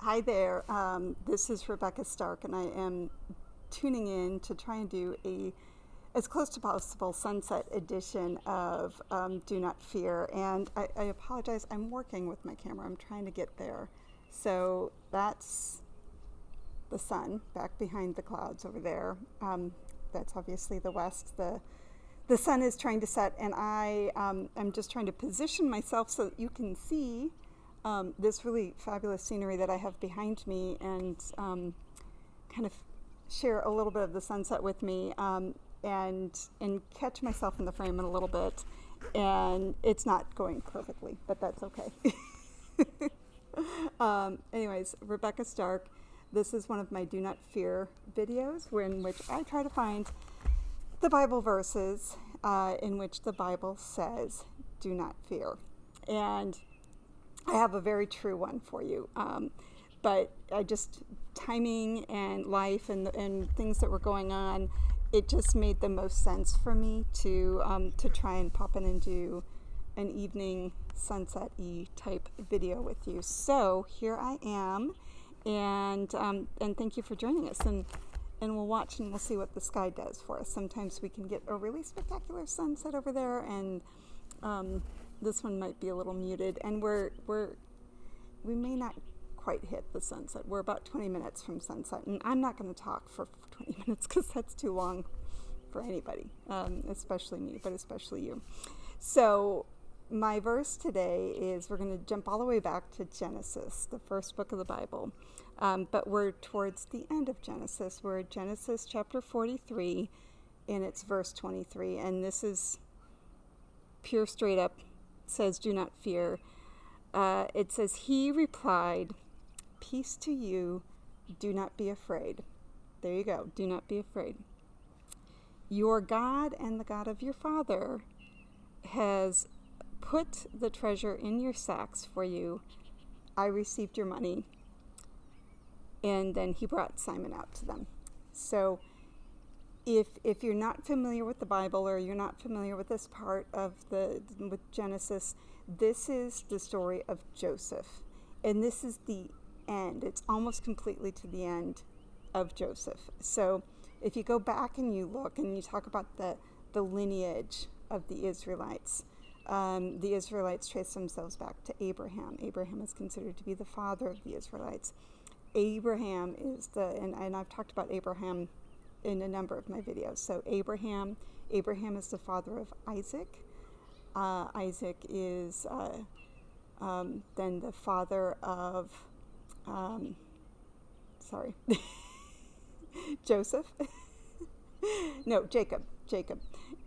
Hi there. This is Rebecca Stark, and I am tuning in to try and do as close to possible sunset edition of Do Not Fear. And I apologize. I'm working with my camera. I'm trying to get there. So that's the sun back behind the clouds over there. That's obviously the west. The sun is trying to set, and I am just trying to position myself so that you can see this really fabulous scenery that I have behind me, and kind of share a little bit of the sunset with me, and catch myself in the frame in a little bit. And it's not going perfectly, but that's okay. Anyways, Rebecca Stark. This is one of my Do Not Fear videos, in which I try to find the Bible verses in which the Bible says, do not fear. And I have a very true one for you. But I just, timing and life and things that were going on, it just made the most sense for me to try and pop in and do an evening sunset-y type video with you. So here I am, and thank you for joining us. And we'll watch and we'll see what the sky does for us. Sometimes we can get a really spectacular sunset over there, and this one might be a little muted, and we may not quite hit the sunset. We're about 20 minutes from sunset, and I'm not going to talk for 20 minutes because that's too long for anybody, especially me, but especially you. So my verse today is, we're going to jump all the way back to Genesis, the first book of the Bible. But we're towards the end of Genesis. We're at Genesis chapter 43, and it's verse 23. And this is pure straight up, says, do not fear. It says, he replied, peace to you, do not be afraid. There you go, do not be afraid. Your God and the God of your father has put the treasure in your sacks for you. I received your money. And then he brought Simon out to them. So if you're not familiar with the Bible, or you're not familiar with this part of with Genesis, this is the story of Joseph. And this is the end. It's almost completely to the end of Joseph. So if you go back and you look and you talk about the lineage of the Israelites trace themselves back to Abraham. Abraham is considered to be the father of the Israelites. Abraham is and I've talked about Abraham in a number of my videos. So Abraham is the father of Isaac. Isaac is then the father of, Joseph. No, Jacob.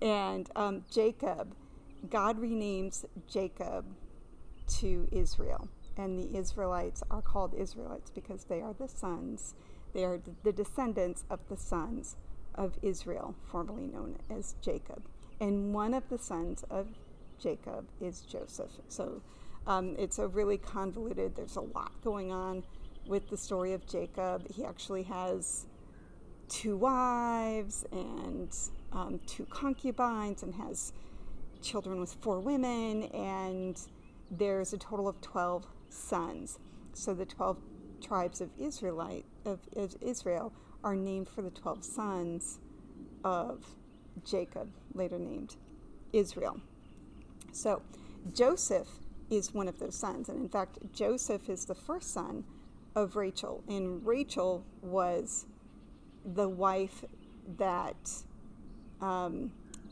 And Jacob, God renames Jacob to Israel. And the Israelites are called Israelites because they are the descendants of the sons of Israel, formerly known as Jacob. And one of the sons of Jacob is Joseph. So it's a really convoluted, there's a lot going on with the story of Jacob. He actually has 2 wives and 2 concubines, and has children with 4 women, and there's a total of 12 sons. So the 12 tribes of Israel are named for the 12 sons of Jacob, later named Israel. So Joseph is one of those sons, and in fact Joseph is the first son of Rachel, and Rachel was the wife that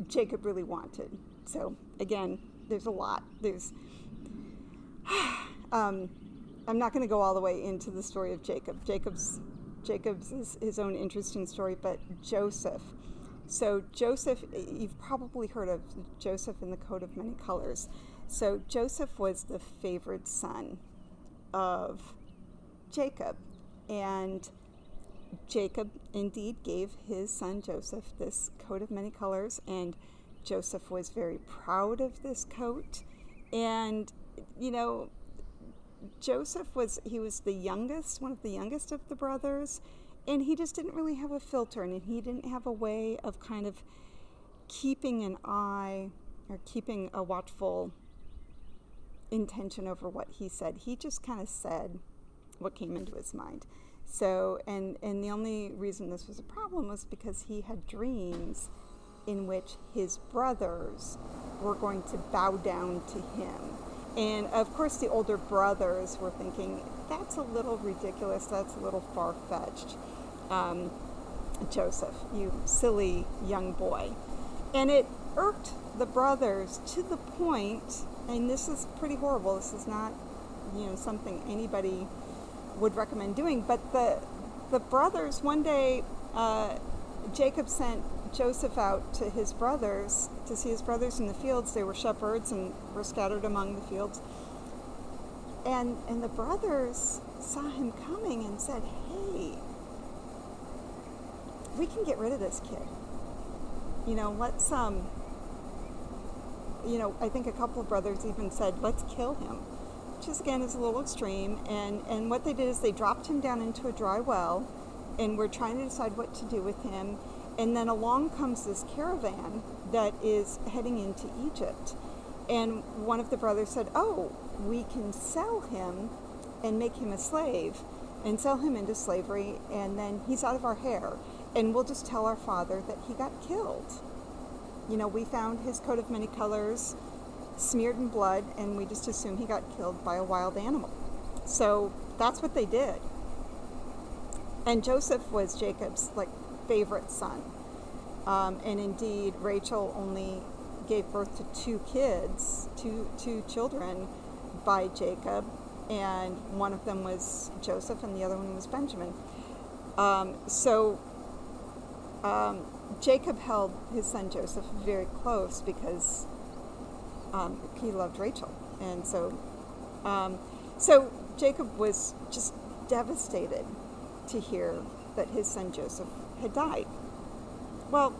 Jacob really wanted. So again, there's a lot. I'm not going to go all the way into the story of Jacob. Jacob's is his own interesting story, but Joseph. So Joseph, you've probably heard of Joseph in the coat of many colors. So Joseph was the favored son of Jacob, and Jacob indeed gave his son Joseph this coat of many colors, and Joseph was very proud of this coat. And Joseph was the youngest, one of the youngest of the brothers, and he just didn't really have a filter, and he didn't have a way of kind of keeping an eye or keeping a watchful intention over what he said. He just kind of said what came into his mind. So, and the only reason this was a problem was because he had dreams in which his brothers were going to bow down to him. And of course the older brothers were thinking, that's a little ridiculous, that's a little far-fetched. Joseph, you silly young boy. And it irked the brothers to the point, and this is pretty horrible, this is not, something anybody would recommend doing, but the brothers, one day, Jacob sent Joseph out to his brothers, to see his brothers in the fields. They were shepherds and were scattered among the fields. And the brothers saw him coming and said, hey, we can get rid of this kid. Let's, I think a couple of brothers even said, let's kill him, which is, again, is a little extreme. And what they did is they dropped him down into a dry well, and we're trying to decide what to do with him. And then along comes this caravan that is heading into Egypt. And one of the brothers said, oh, we can sell him and make him a slave and sell him into slavery, and then he's out of our hair. And we'll just tell our father that he got killed. We found his coat of many colors smeared in blood, and we just assume he got killed by a wild animal. So that's what they did. And Joseph was Jacob's, favorite son. And indeed, Rachel only gave birth to two children by Jacob, and one of them was Joseph and the other one was Benjamin. Jacob held his son Joseph very close because he loved Rachel. And so Jacob was just devastated to hear that his son Joseph had died. Well,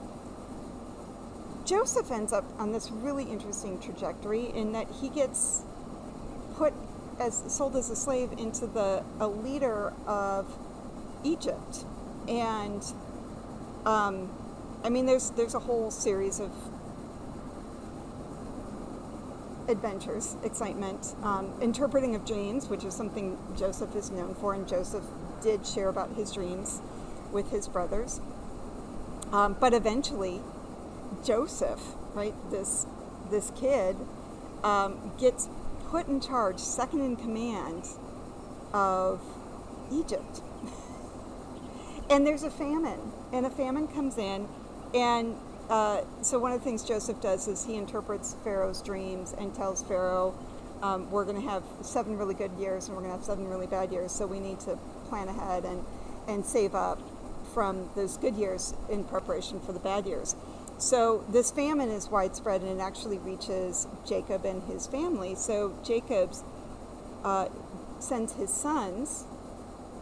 Joseph ends up on this really interesting trajectory in that he gets sold as a slave into a leader of Egypt. And there's a whole series of adventures, excitement, interpreting of dreams, which is something Joseph is known for, and Joseph did share about his dreams with his brothers. But eventually, Joseph, right, this kid, gets put in charge, second in command of Egypt. And there's a famine, and a famine comes in, and so one of the things Joseph does is he interprets Pharaoh's dreams and tells Pharaoh, we're going to have 7 really good years and we're going to have 7 really bad years, so we need to plan ahead and save up from those good years in preparation for the bad years. So this famine is widespread, and it actually reaches Jacob and his family. So Jacob sends his sons,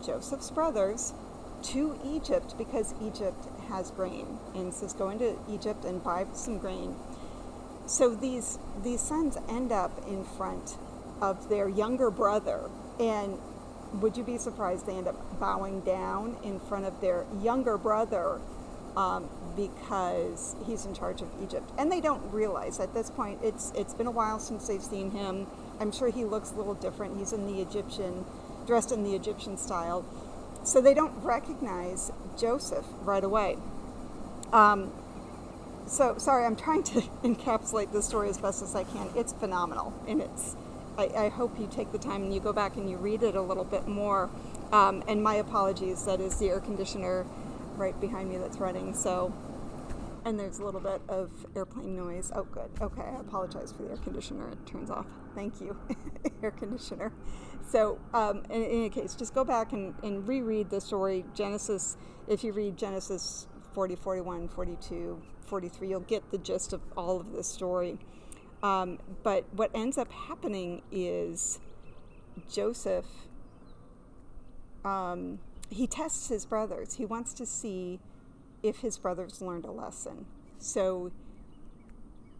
Joseph's brothers, to Egypt because Egypt has grain, and says go into Egypt and buy some grain. So these sons end up in front of their younger brother, and would you be surprised they end up bowing down in front of their younger brother because he's in charge of Egypt. And they don't realize at this point, it's been a while since they've seen him. I'm sure he looks a little different. He's dressed in the Egyptian style. So they don't recognize Joseph right away. So sorry, I'm trying to encapsulate this story as best as I can. It's phenomenal, and I hope you take the time and you go back and you read it a little bit more. And my apologies, that is the air conditioner right behind me that's running. So, and there's a little bit of airplane noise. Oh, good. Okay, I apologize for the air conditioner. It turns off. Thank you, air conditioner. So, in any case, just go back and reread the story. Genesis, if you read Genesis 40, 41, 42, 43, you'll get the gist of all of this story. But what ends up happening is Joseph, he tests his brothers. He wants to see if his brothers learned a lesson. So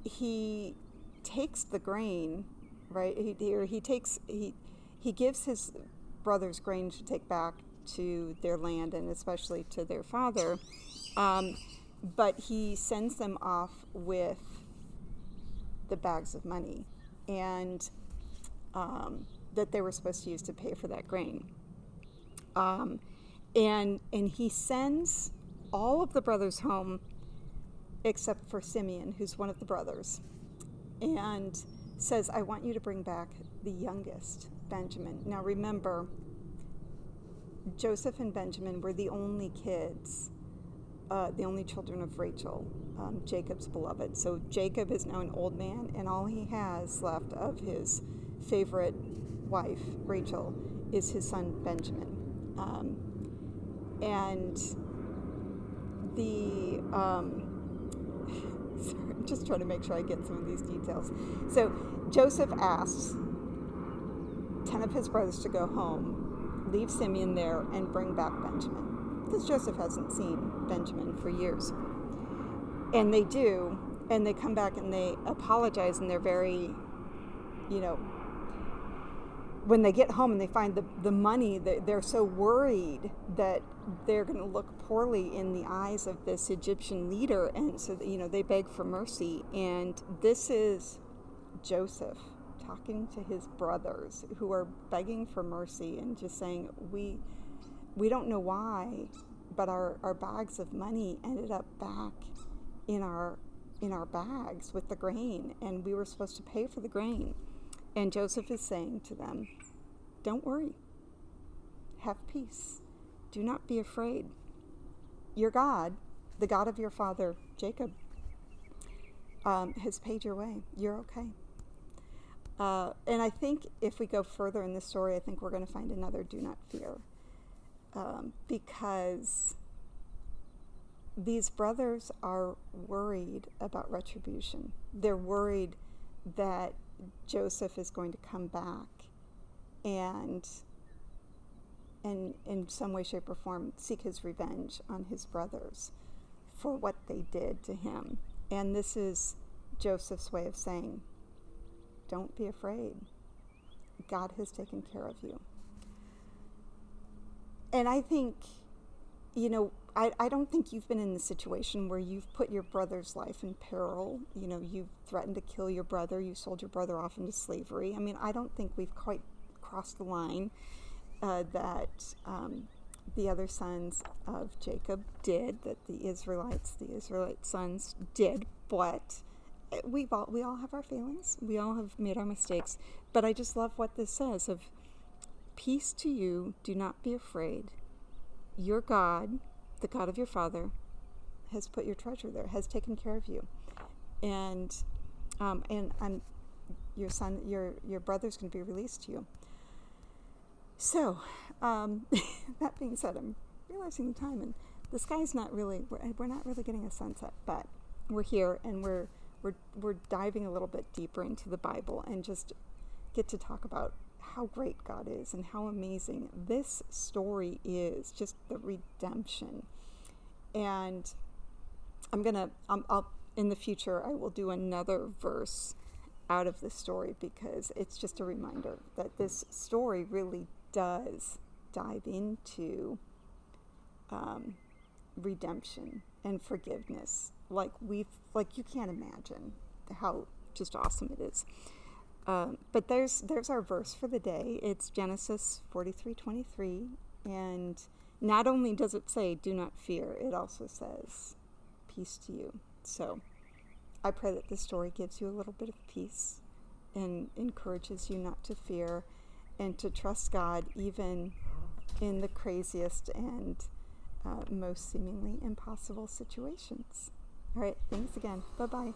he takes the grain, right? He gives his brothers grain to take back to their land and especially to their father. But he sends them off with the bags of money and that they were supposed to use to pay for that grain. And he sends all of the brothers home except for Simeon, who's one of the brothers, and says, I want you to bring back the youngest, Benjamin. Now remember, Joseph and Benjamin were the only kids, the only children of Rachel, Jacob's beloved. So Jacob is now an old man, and all he has left of his favorite wife, Rachel, is his son Benjamin. And the sorry, I'm just trying to make sure I get some of these details. So Joseph asks 10 of his brothers to go home, leave Simeon there, and bring back Benjamin, because Joseph hasn't seen Benjamin for years. And they do, and they come back and they apologize, and they're very, when they get home and they find the money, they're so worried that they're going to look poorly in the eyes of this Egyptian leader, and so they beg for mercy. And this is Joseph talking to his brothers who are begging for mercy and just saying, we don't know why, but our bags of money ended up back in our bags with the grain, and we were supposed to pay for the grain. And Joseph is saying to them, don't worry, have peace, do not be afraid. Your God, the God of your father Jacob, has paid your way. You're okay. And I think if we go further in the story, I think we're going to find another do not fear, because these brothers are worried about retribution. They're worried that Joseph is going to come back and in some way, shape, or form seek his revenge on his brothers for what they did to him. And this is Joseph's way of saying, don't be afraid. God has taken care of you. And I think, I don't think you've been in the situation where you've put your brother's life in peril. You've threatened to kill your brother. You sold your brother off into slavery. I mean, I don't think we've quite crossed the line that the other sons of Jacob did, that the Israelite sons did. But we all have our failings. We all have made our mistakes. But I just love what this says of peace to you. Do not be afraid. Your God, the God of your father, has put your treasure there, has taken care of you, and your son, your brother's going to be released to you. So, that being said, I'm realizing the time, and the sky's not really, we're not really getting a sunset, but we're here, and we're diving a little bit deeper into the Bible, and just get to talk about how great God is and how amazing this story is, just the redemption. And I'll in the future, I will do another verse out of this story, because it's just a reminder that this story really does dive into redemption and forgiveness like you can't imagine how just awesome it is. But there's our verse for the day. It's Genesis 43:23, and not only does it say, do not fear, it also says, peace to you. So I pray that this story gives you a little bit of peace and encourages you not to fear and to trust God even in the craziest and most seemingly impossible situations. All right, thanks again. Bye-bye.